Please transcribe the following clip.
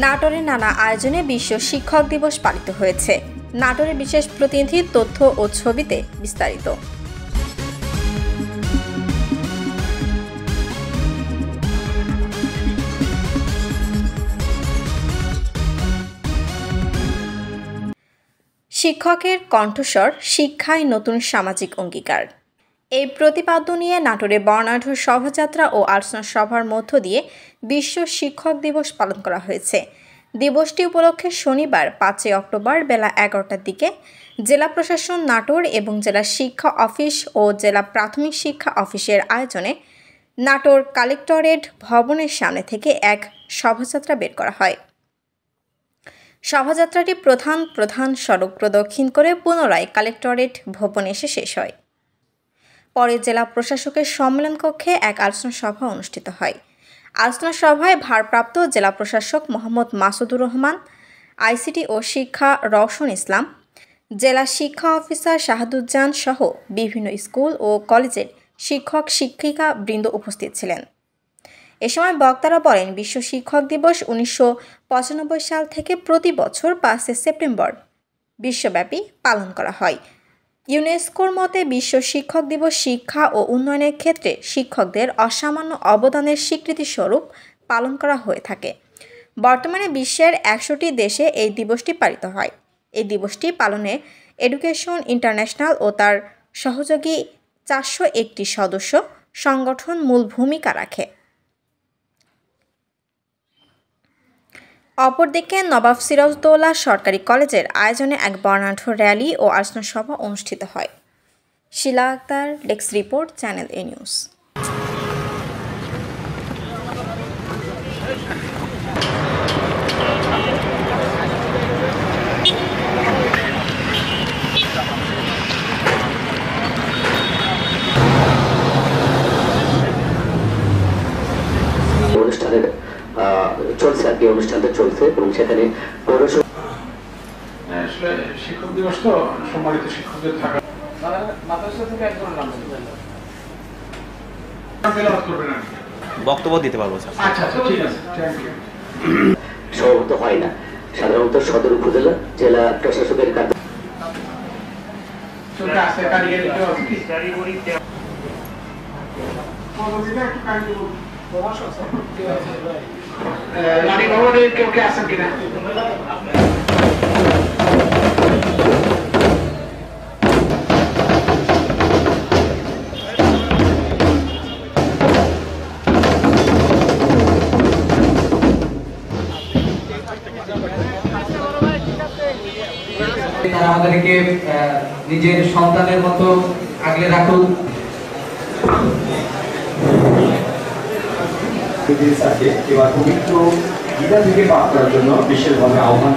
নাটোরে নানা আয়োজনে বিশ্ব শিক্ষক দিবস পালিত হয়েছে। নাটোরের বিশেষ প্রতিনিধি তথ্য ও ছবিতে বিস্তারিত। শিক্ষকের কণ্ঠস্বর, শিক্ষায় নতুন সামাজিক অঙ্গীকার। এই প্রতিপাদ্য নিয়ে নাটোরে বর্ণাঢ্য শোভাযাত্রা ও আলোচনা সভার মধ্য দিয়ে বিশ্ব শিক্ষক দিবস পালন করা হয়েছে। দিবসটি উপলক্ষে শনিবার 5 অক্টোবর বেলা 11টার দিকে জেলা প্রশাসন নাটোর এবং জেলা শিক্ষা অফিস ও জেলা প্রাথমিক শিক্ষা অফিসের আয়োজনে নাটোর কালেক্টরেট ভবনের সামনে থেকে এক শোভাযাত্রা বের করা হয়। শোভাযাত্রাটি প্রধান সড়ক প্রদক্ষিণ করে পুনরায় কালেক্টরেট ভবনে এসে শেষ হয়। পরে জেলা প্রশাসকের সম্মেলন কক্ষে এক আলোচনা সভা অনুষ্ঠিত হয়। আলোচনা সভায় ভারপ্রাপ্ত জেলা প্রশাসক মোহাম্মদ মাসুদুর রহমান, আইসিটি ও শিক্ষা রওশন ইসলাম, জেলা শিক্ষা অফিসার শাহাদুজ্জামান সহ বিভিন্ন স্কুল ও কলেজের শিক্ষক শিক্ষিকা বৃন্দ উপস্থিত ছিলেন। এ সময় বক্তারা বলেন, বিশ্ব শিক্ষক দিবস 1995 সাল থেকে প্রতি বছর 5 সেপ্টেম্বর বিশ্বব্যাপী পালন করা হয়। ইউনেস্কোর মতে বিশ্ব শিক্ষক দিবস শিক্ষা ও উন্নয়নের ক্ষেত্রে শিক্ষকদের অসামান্য অবদানের স্বীকৃতিস্বরূপ পালন করা হয়ে থাকে। বর্তমানে বিশ্বের 100টি দেশে এই দিবসটি পালিত হয়। এই দিবসটি পালনে এডুকেশন ইন্টারন্যাশনাল ও তার সহযোগী 401টি সদস্য সংগঠন মূল ভূমিকা রাখে। অপরদিকে নবাব সিরাজউদ্দৌলা সরকারি কলেজের আয়োজনে এক বর্ণাঢ্য র্যালি ও আলোচনা সভা অনুষ্ঠিত হয়। শিলা আক্তার, ডেস্ক রিপোর্ট, চ্যানেল এ নিউজ। অনুষ্ঠানের চলছে আর কি, অনুষ্ঠানটা চলছে এবং সেখানে শিক্ষক দিবস তো সম্মানিত শিক্ষকদের থাকা বক্তব্য দিতে পারবো। আচ্ছা ঠিক আছে, সভাপতি হয় না, সাধারণত সদর উপজেলা জেলা প্রশাসকের কাছে কেউ কে আছেন কিনা? তারা আমাদেরকে নিজের সন্তানের মতো আগলে রাখুন। এবার পবিত্র গীতা থেকে পাঠ করার জন্য বিশেষভাবে আহ্বান